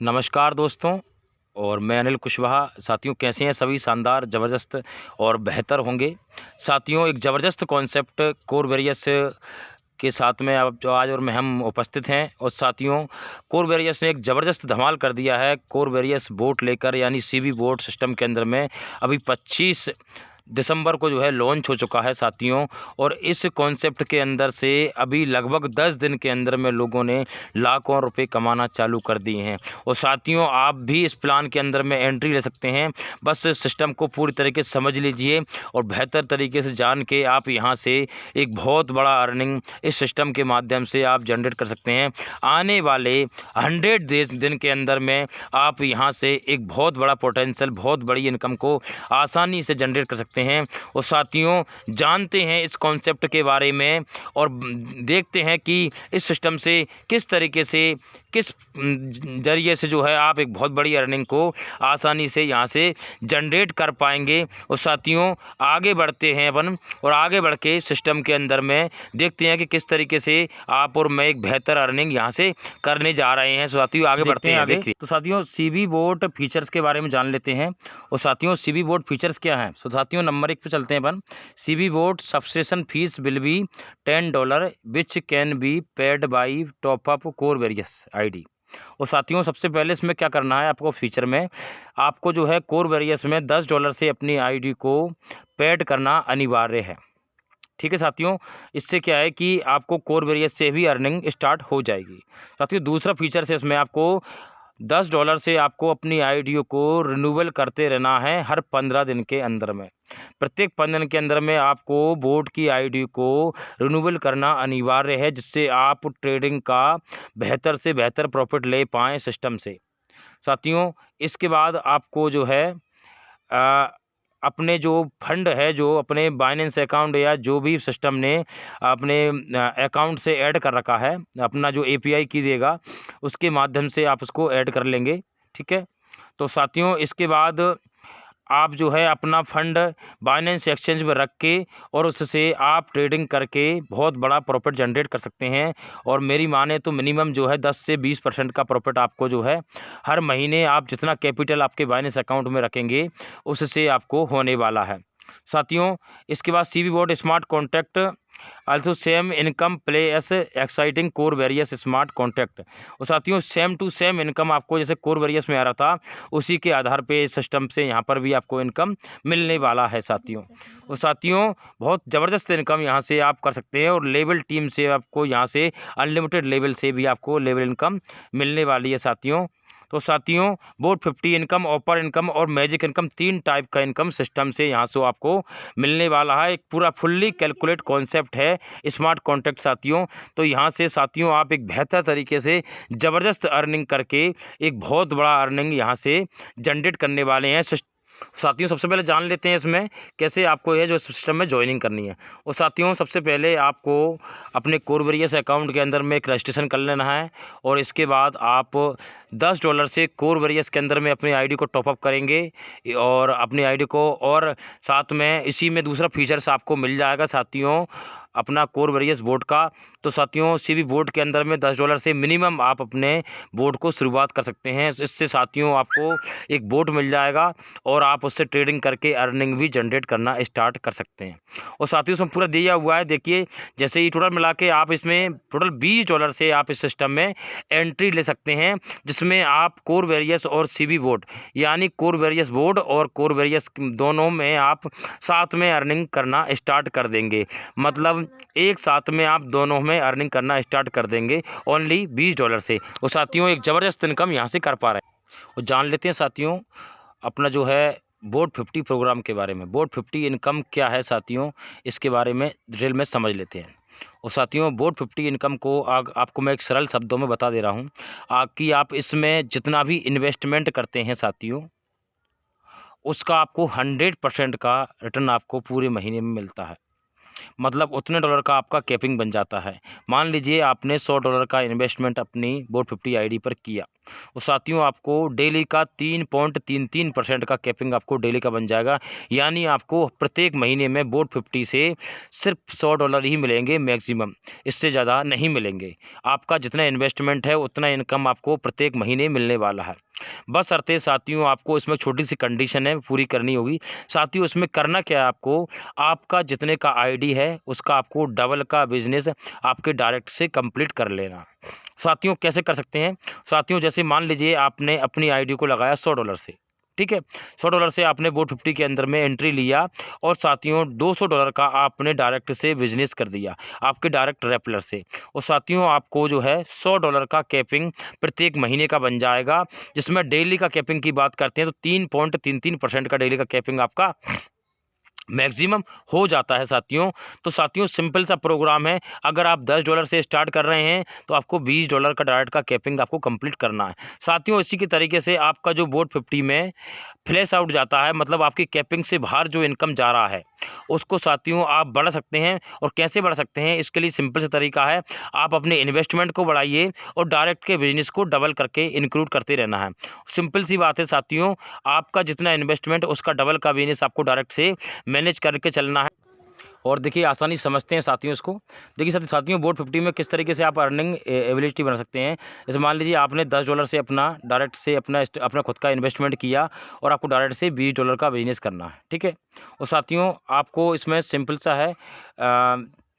नमस्कार दोस्तों। और मैं अनिल कुशवाहा। साथियों, कैसे हैं सभी? शानदार, ज़बरदस्त और बेहतर होंगे। साथियों, एक ज़बरदस्त कॉन्सेप्ट कोर वेरियस के साथ में अब जो आज और में हम उपस्थित हैं। और साथियों, कोर वेरियस ने एक ज़बरदस्त धमाल कर दिया है कोर वेरियस बोट लेकर, यानी सीवी बोट सिस्टम के अंदर में अभी 25 दिसंबर को जो है लॉन्च हो चुका है साथियों। और इस कॉन्सेप्ट के अंदर से अभी लगभग 10 दिन के अंदर में लोगों ने लाखों रुपए कमाना चालू कर दिए हैं। और साथियों, आप भी इस प्लान के अंदर में एंट्री ले सकते हैं। बस सिस्टम को पूरी तरीके से समझ लीजिए और बेहतर तरीके से जान के आप यहाँ से एक बहुत बड़ा अर्निंग इस सिस्टम के माध्यम से आप जनरेट कर सकते हैं। आने वाले 100 दिन के अंदर में आप यहाँ से एक बहुत बड़ा पोटेंशियल, बहुत बड़ी इनकम को आसानी से जनरेट कर सकते हैं। और साथियों, जानते हैं इस कॉन्सेप्ट के बारे में और देखते हैं कि इस सिस्टम से किस तरीके से, किस जरिए से जो है आप एक बहुत बड़ी अर्निंग को आसानी से यहाँ से जनरेट कर पाएंगे। और साथियों, आगे बढ़ते हैं अपन और आगे बढ़ के सिस्टम के अंदर में देखते हैं कि किस तरीके से आप और मैं एक बेहतर अर्निंग यहाँ से करने जा रहे हैं। साथियों, आगे बढ़ते हैं आगे। तो साथियों, सीवी बोट फीचर्स के बारे में जान लेते हैं। और साथियों, सीवी बोट फीचर्स क्या हैं? तो साथियों, नंबर 1 पे चलते हैं अपन। CV bot subscription fees will be $10 which can be paid by top up core various ID. और साथियों, सबसे पहले इसमें क्या करना है आपको? फीचर में आपको जो है कोर वेरियस में $10 से अपनी आईडी को पेड करना अनिवार्य है। ठीक है साथियों, इससे क्या है कि आपको कोर वेरियस से भी अर्निंग स्टार्ट हो जाएगी। साथियों, दूसरा फीचर से इसमें आपको $10 से आपको अपनी आईडी को रिन्यूअल करते रहना है हर 15 दिन के अंदर में। प्रत्येक 15 दिन के अंदर में आपको बोट की आईडी को रिन्यूअल करना अनिवार्य है, जिससे आप ट्रेडिंग का बेहतर से बेहतर प्रॉफिट ले पाएँ सिस्टम से। साथियों, इसके बाद आपको जो है अपने जो फंड है, जो अपने बाइनेंस अकाउंट या जो भी सिस्टम ने अपने अकाउंट से ऐड कर रखा है, अपना जो एपीआई की देगा उसके माध्यम से आप उसको ऐड कर लेंगे। ठीक है। तो साथियों, इसके बाद आप जो है अपना फंड बाइनेंस एक्सचेंज में रख के और उससे आप ट्रेडिंग करके बहुत बड़ा प्रॉफिट जनरेट कर सकते हैं। और मेरी माने तो मिनिमम जो है 10 से 20% का प्रॉफिट आपको जो है हर महीने, आप जितना कैपिटल आपके बाइनेंस अकाउंट में रखेंगे उससे आपको होने वाला है। साथियों, इसके बाद CV boat smart contract also same income play S exciting core various smart contract. और साथियों, सेम टू सेम इनकम आपको जैसे कोर वेरियस में आ रहा था उसी के आधार पे सिस्टम से यहाँ पर भी आपको इनकम मिलने वाला है साथियों। और साथियों, बहुत ज़बरदस्त इनकम यहाँ से आप कर सकते हैं और लेवल टीम से आपको यहाँ से अनलिमिटेड लेवल से भी आपको लेवल इनकम मिलने वाली है साथियों। तो साथियों, बोट 50 इनकम, ऑपर इनकम और मैजिक इनकम, 3 टाइप का इनकम सिस्टम से यहाँ से आपको मिलने वाला है। एक पूरा फुल्ली कैलकुलेट कॉन्सेप्ट है स्मार्ट कॉन्ट्रैक्ट साथियों। तो यहाँ से साथियों आप एक बेहतर तरीके से ज़बरदस्त अर्निंग करके एक बहुत बड़ा अर्निंग यहाँ से जनरेट करने वाले हैं। साथियों, सबसे पहले जान लेते हैं इसमें कैसे आपको ये जो सिस्टम में ज्वाइनिंग करनी है। और साथियों, सबसे पहले आपको अपने कोर वेरियस अकाउंट के अंदर में एक रजिस्ट्रेशन कर लेना है। और इसके बाद आप $10 से कोर वेरियस के अंदर में अपनी आईडी को टॉपअप करेंगे और अपनी आईडी को, और साथ में इसी में दूसरा फीचर्स आपको मिल जाएगा साथियों, अपना कोर वेरियस बोट का। तो साथियों, सीवी बोट के अंदर में $10 से मिनिमम आप अपने बोट को शुरुआत कर सकते हैं। इससे साथियों आपको एक बोट मिल जाएगा और आप उससे ट्रेडिंग करके अर्निंग भी जनरेट करना स्टार्ट कर सकते हैं। और साथियों, इसमें पूरा दिया हुआ है, देखिए जैसे ही टोटल मिला के आप इसमें टोटल $20 से आप इस सिस्टम में एंट्री ले सकते हैं, जिसमें आप कोर वेरियस और सीवी बोट, यानी कोर वेरियस बोट और कोर वेरियस दोनों में आप साथ में अर्निंग करना स्टार्ट कर देंगे। मतलब एक साथ में आप दोनों में अर्निंग करना स्टार्ट कर देंगे ओनली $20 से। और साथियों, एक ज़बरदस्त इनकम यहाँ से कर पा रहे हैं। और जान लेते हैं साथियों अपना जो है बोट 50 प्रोग्राम के बारे में। बोट 50 इनकम क्या है साथियों, इसके बारे में डिटेल में समझ लेते हैं। और साथियों, बोट 50 इनकम को आपको मैं एक सरल शब्दों में बता दे रहा हूँ कि आप इसमें जितना भी इन्वेस्टमेंट करते हैं साथियों, उसका आपको 100% का रिटर्न आपको पूरे महीने में मिलता है। मतलब उतने डॉलर का आपका कैपिंग बन जाता है। मान लीजिए आपने $100 का इन्वेस्टमेंट अपनी बोट 50 आईडी पर किया और साथियों आपको डेली का 3.33% का कैपिंग आपको डेली का बन जाएगा। यानी आपको प्रत्येक महीने में बोट 50 से सिर्फ $100 ही मिलेंगे मैक्सिमम, इससे ज़्यादा नहीं मिलेंगे। आपका जितना इन्वेस्टमेंट है उतना इनकम आपको प्रत्येक महीने मिलने वाला है। बस शर्ते साथियों आपको इसमें छोटी सी कंडीशन है, पूरी करनी होगी। साथियों इसमें करना क्या है आपको, आपका जितने का आईडी है उसका आपको डबल का बिजनेस आपके डायरेक्ट से कंप्लीट कर लेना। साथियों कैसे कर सकते हैं, साथियों जैसे मान लीजिए आपने अपनी आईडी को लगाया $100 से, ठीक है। $100 से आपने बोट 50 के अंदर में एंट्री लिया और साथियों $200 का आपने डायरेक्ट से बिजनेस कर दिया आपके डायरेक्ट रेफरल से। और साथियों आपको जो है $100 का कैपिंग प्रत्येक महीने का बन जाएगा, जिसमें डेली का कैपिंग की बात करते हैं तो 3.33% का डेली का कैपिंग आपका मैक्सिमम हो जाता है साथियों। तो साथियों सिंपल सा प्रोग्राम है, अगर आप $10 से स्टार्ट कर रहे हैं तो आपको $20 का डायरेक्ट का कैपिंग आपको कंप्लीट करना है। साथियों इसी के तरीके से आपका जो बोट 50 में फ्लैश आउट जाता है, मतलब आपकी कैपिंग से बाहर जो इनकम जा रहा है उसको साथियों आप बढ़ा सकते हैं। और कैसे बढ़ा सकते हैं, इसके लिए सिंपल सा तरीका है, आप अपने इन्वेस्टमेंट को बढ़ाइए और डायरेक्ट के बिजनेस को डबल करके इंक्लूड करते रहना है। सिंपल सी बात है साथियों, आपका जितना इन्वेस्टमेंट उसका डबल का बिजनेस आपको डायरेक्ट से मैनेज करके चलना है। और देखिए आसानी से समझते हैं साथियों इसको। देखिए साथियों बोट 50 में किस तरीके से आप अर्निंग एबिलिटी बना सकते हैं। जैसे मान लीजिए आपने $10 से अपना डायरेक्ट से अपना खुद का इन्वेस्टमेंट किया और आपको डायरेक्ट से $20 का बिजनेस करना है, ठीक है। और साथियों आपको इसमें सिंपल सा है,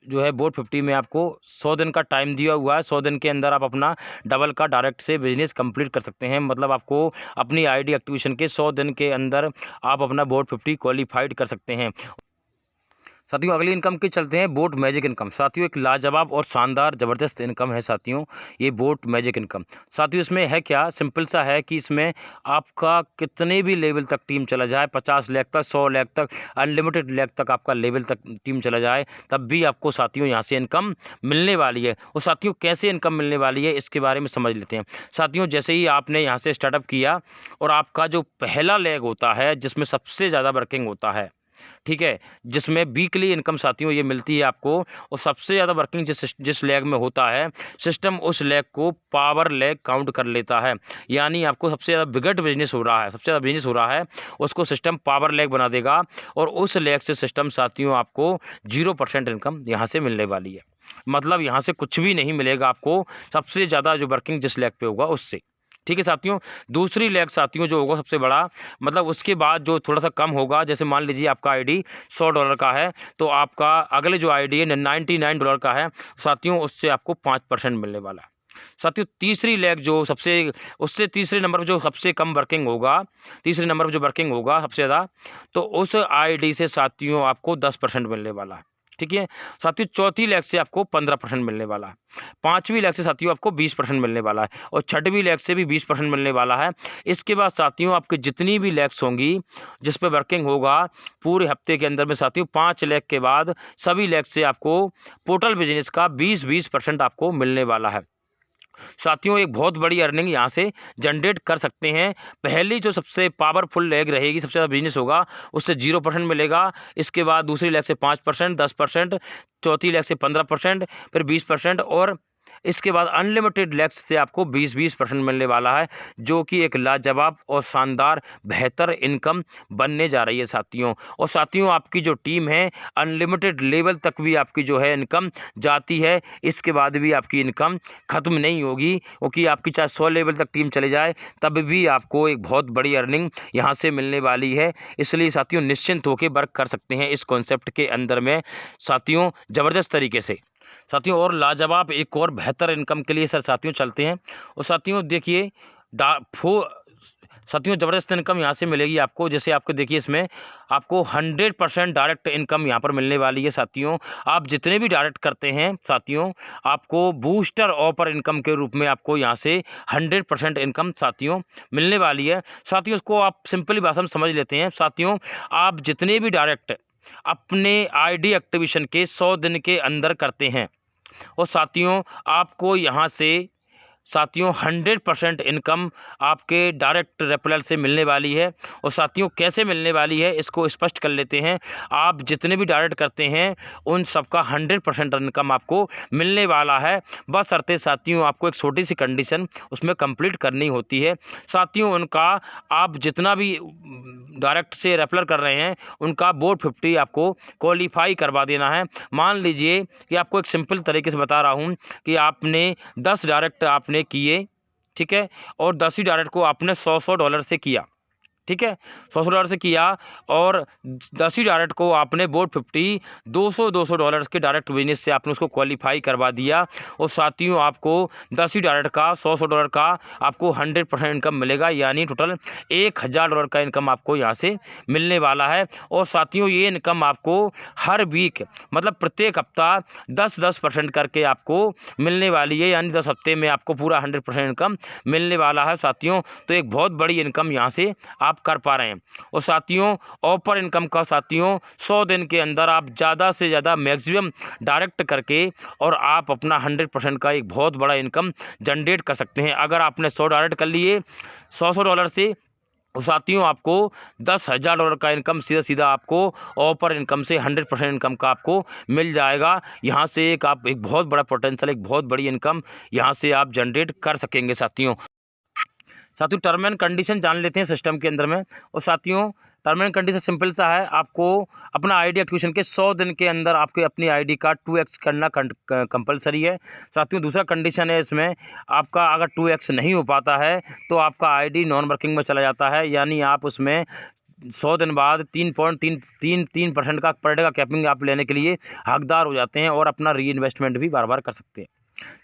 जो है बोट 50 में आपको 100 दिन का टाइम दिया हुआ है। 100 दिन के अंदर आप अपना डबल का डायरेक्ट से बिजनेस कंप्लीट कर सकते हैं। मतलब आपको अपनी आईडी एक्टिवेशन के 100 दिन के अंदर आप अपना बोट 50 क्वालिफाइड कर सकते हैं। साथियों अगली इनकम के चलते हैं, बोट मैजिक इनकम। साथियों एक लाजवाब और शानदार ज़बरदस्त इनकम है साथियों, ये बोट मैजिक इनकम। साथियों इसमें है क्या, सिंपल सा है कि इसमें आपका कितने भी लेवल तक टीम चला जाए, 50 लाख तक, 100 लाख तक, अनलिमिटेड लाख तक आपका लेवल तक टीम चला जाए, तब भी आपको साथियों यहाँ से इनकम मिलने वाली है। और साथियों कैसे इनकम मिलने वाली है इसके बारे में समझ लेते हैं। साथियों जैसे ही आपने यहाँ से स्टार्टअप किया और आपका जो पहला लेग होता है जिसमें सबसे ज़्यादा वर्किंग होता है, ठीक है, जिसमें वीकली इनकम साथियों ये मिलती है आपको। और सबसे ज़्यादा वर्किंग जिस लेग में होता है, सिस्टम उस लेग को पावर लेग काउंट कर लेता है। यानी आपको सबसे ज़्यादा बिगट बिजनेस हो रहा है, सबसे ज़्यादा बिजनेस हो रहा है, उसको सिस्टम पावर लेग बना देगा और उस लेग से सिस्टम साथियों आपको 0% इनकम यहाँ से मिलने वाली है। मतलब यहाँ से कुछ भी नहीं मिलेगा आपको, सबसे ज़्यादा जो वर्किंग जिस लेग पे होगा उससे, ठीक है साथियों। दूसरी लेग साथियों जो होगा सबसे बड़ा, मतलब उसके बाद जो थोड़ा सा कम होगा, जैसे मान लीजिए आपका आईडी $100 का है तो आपका अगले जो आईडी है $99 का है साथियों, उससे आपको 5% मिलने वाला है। साथियों तीसरी लेग जो उससे तीसरे नंबर पर जो सबसे कम वर्किंग होगा, तीसरे नंबर पर जो वर्किंग होगा सबसे ज़्यादा, तो उस आईडी से साथियों आपको 10% मिलने वाला है, ठीक है। साथियों चौथी लेग से आपको 15% मिलने वाला है, पांचवी लेग से साथियों आपको 20% मिलने वाला है और छठवीं लेग से भी 20% मिलने वाला है। इसके बाद साथियों आपकी जितनी भी लेग्स होंगी जिस पे वर्किंग होगा पूरे हफ्ते के अंदर में साथियों, 5 लेग के बाद सभी लेग से आपको टोटल बिजनेस का 20% आपको मिलने वाला है। साथियों एक बहुत बड़ी अर्निंग यहाँ से जनरेट कर सकते हैं। पहली जो सबसे पावरफुल लेग रहेगी, सबसे ज़्यादा बिजनेस होगा, उससे 0% मिलेगा। इसके बाद दूसरी लेग से 5%, 10%, चौथी लेग से 15%, फिर 20% और इसके बाद अनलिमिटेड लेग्स से आपको 20% मिलने वाला है, जो कि एक लाजवाब और शानदार बेहतर इनकम बनने जा रही है साथियों। और साथियों आपकी जो टीम है अनलिमिटेड लेवल तक भी आपकी जो है इनकम जाती है, इसके बाद भी आपकी इनकम ख़त्म नहीं होगी, क्योंकि आपकी चाहे 100 लेवल तक टीम चले जाए तब भी आपको एक बहुत बड़ी अर्निंग यहाँ से मिलने वाली है। इसलिए साथियों निश्चिंत होकर वर्क कर सकते हैं इस कॉन्सेप्ट के अंदर में साथियों ज़बरदस्त तरीके से। साथियों और लाजवाब एक और बेहतर इनकम के लिए साथियों चलते हैं। और साथियों देखिए साथियों ज़बरदस्त इनकम यहाँ से मिलेगी आपको। जैसे आपको देखिए इसमें आपको 100% डायरेक्ट इनकम यहाँ पर मिलने वाली है साथियों। आप जितने भी डायरेक्ट करते हैं साथियों, आपको बूस्टर ऑफर इनकम के रूप में आपको यहाँ से 100% इनकम साथियों मिलने वाली है। साथियों उसको आप सिंपली भाषा में समझ लेते हैं साथियों, आप जितने भी डायरेक्ट अपने आईडी एक्टिवेशन के 100 दिन के अंदर करते हैं और साथियों आपको यहाँ से साथियों 100% इनकम आपके डायरेक्ट रेफरल से मिलने वाली है। और साथियों कैसे मिलने वाली है इसको स्पष्ट कर लेते हैं। आप जितने भी डायरेक्ट करते हैं उन सबका 100% इनकम आपको मिलने वाला है। बशर्ते साथियों आपको एक छोटी सी कंडीशन उसमें कंप्लीट करनी होती है। साथियों उनका आप जितना भी डायरेक्ट से रेफरल कर रहे हैं उनका बोर्ड 50 आपको क्वालिफाई करवा देना है। मान लीजिए कि आपको एक सिंपल तरीके से बता रहा हूँ कि आपने 10 डायरेक्ट आपने किए, ठीक है, और 10 ही डायरेक्ट को आपने $100 से किया, ठीक है, $100 से किया, और 10 ही डायरेक्ट को आपने बोर्ड 50 $200 के डायरेक्ट बिजनेस से आपने उसको क्वालिफाई करवा दिया। और साथियों आपको 10 ही डायरेक्ट का $100 का आपको 100% इनकम मिलेगा, यानी टोटल $1000 का इनकम आपको यहाँ से मिलने वाला है। और साथियों ये इनकम आपको हर वीक मतलब प्रत्येक हफ्ता 10% करके आपको मिलने वाली है, यानी 10 हफ्ते में आपको पूरा 100% इनकम मिलने वाला है साथियों। तो एक बहुत बड़ी इनकम यहाँ से आप कर पा रहे हैं। और साथियों ऑफर इनकम का साथियों 100 दिन के अंदर आप ज़्यादा से ज़्यादा मैक्सिमम डायरेक्ट करके और आप अपना 100% का एक बहुत बड़ा इनकम जनरेट कर सकते हैं। अगर आपने 100 डायरेक्ट कर लिए $100 से, तो साथियों आपको $10,000 का इनकम सीधा सीधा आपको ऑफर इनकम से 100% इनकम का आपको मिल जाएगा। यहाँ से आप एक बहुत बड़ा पोटेंशियल, एक बहुत बड़ी इनकम यहाँ से आप जनरेट कर सकेंगे साथियों। टर्म एंड कंडीशन जान लेते हैं सिस्टम के अंदर में। और साथियों टर्म एंड कंडीशन सिंपल सा है, आपको अपना आईडी एक्टिवेशन के 100 दिन के अंदर आपके अपनी आईडी का 2x करना कंपलसरी है साथियों। दूसरा कंडीशन है इसमें, आपका अगर 2x नहीं हो पाता है तो आपका आईडी नॉन वर्किंग में चला जाता है, यानी आप उसमें 100 दिन बाद 3.33% का पर डे का कैपिंग आप लेने के लिए हकदार हो जाते हैं और अपना री इन्वेस्टमेंट भी बार बार कर सकते हैं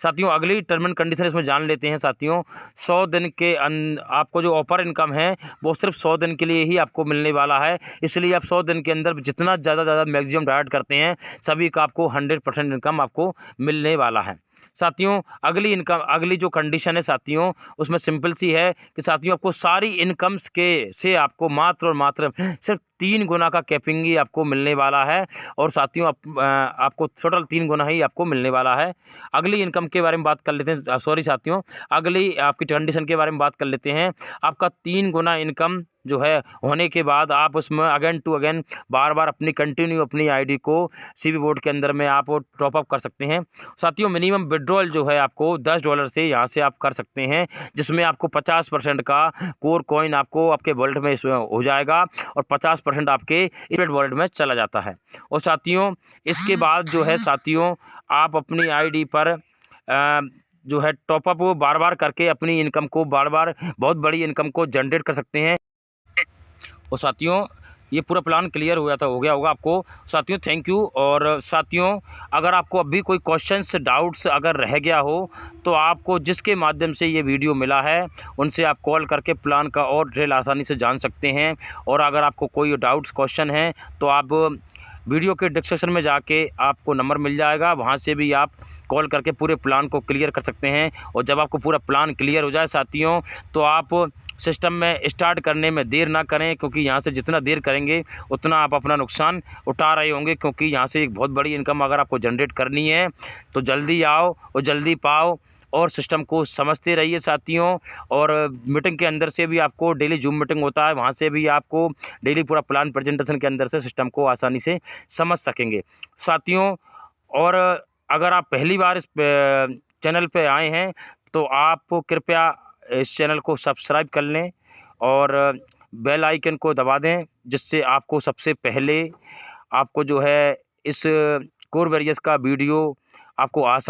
साथियों। अगली टर्म एंड कंडीशन इसमें जान लेते हैं साथियों। 100 दिन के आपको जो ऑफर इनकम है वो सिर्फ 100 दिन के लिए ही आपको मिलने वाला है, इसलिए आप 100 दिन के अंदर जितना ज़्यादा मैक्सिमम डायरेक्ट करते हैं सभी का आपको 100% इनकम आपको मिलने वाला है साथियों। अगली जो कंडीशन है साथियों उसमें सिंपल सी है कि साथियों आपको सारी इनकम्स के से आपको मात्र और मात्र सिर्फ 3 गुना का कैपिंग ही आपको मिलने वाला है। और साथियों आपको टोटल 3 गुना ही आपको मिलने वाला है। अगली इनकम के बारे में बात कर लेते हैं, सॉरी साथियों, अगली आपकी कंडीशन के बारे में बात कर लेते हैं। आपका 3 गुना इनकम जो है होने के बाद आप उसमें अगेन टू अगेन बार बार अपनी आईडी को सीबी बोर्ड के अंदर में आप टॉप अप कर सकते हैं साथियों। मिनिमम विड्रॉल जो है आपको $10 से यहाँ से आप कर सकते हैं, जिसमें आपको 50% का कोर कॉइन आपको आपके वॉलेट में इसमें हो जाएगा और 50% आपके इवेंट वॉलेट में चला जाता है। और साथियों इसके बाद जो है साथियों आप अपनी आईडी पर जो है टॉपअप बार बार करके अपनी इनकम को बार बार बहुत बड़ी इनकम को जनरेट कर सकते हैं। और साथियों ये पूरा प्लान क्लियर हो गया होगा आपको साथियों। Thank you. और साथियों अगर आपको अभी कोई क्वेश्चंस डाउट्स अगर रह गया हो तो आपको जिसके माध्यम से ये वीडियो मिला है उनसे आप कॉल करके प्लान का और डिटेल आसानी से जान सकते हैं। और अगर आपको कोई डाउट्स क्वेश्चन हैं तो आप वीडियो के डिस्क्रिप्शन में जाके आपको नंबर मिल जाएगा, वहाँ से भी आप कॉल करके पूरे प्लान को क्लियर कर सकते हैं। और जब आपको पूरा प्लान क्लियर हो जाए साथियों तो आप सिस्टम में स्टार्ट करने में देर ना करें, क्योंकि यहाँ से जितना देर करेंगे उतना आप अपना नुकसान उठा रहे होंगे, क्योंकि यहाँ से एक बहुत बड़ी इनकम अगर आपको जनरेट करनी है तो जल्दी आओ और जल्दी पाओ और सिस्टम को समझते रहिए साथियों। और मीटिंग के अंदर से भी आपको डेली जूम मीटिंग होता है, वहाँ से भी आपको डेली पूरा प्लान प्रेजेंटेशन के अंदर से सिस्टम को आसानी से समझ सकेंगे साथियों। और अगर आप पहली बार इस चैनल पे आए हैं तो आप कृपया इस चैनल को सब्सक्राइब कर लें और बेल आइकन को दबा दें, जिससे आपको सबसे पहले आपको जो है इस कोर वेरियस का वीडियो आपको आसान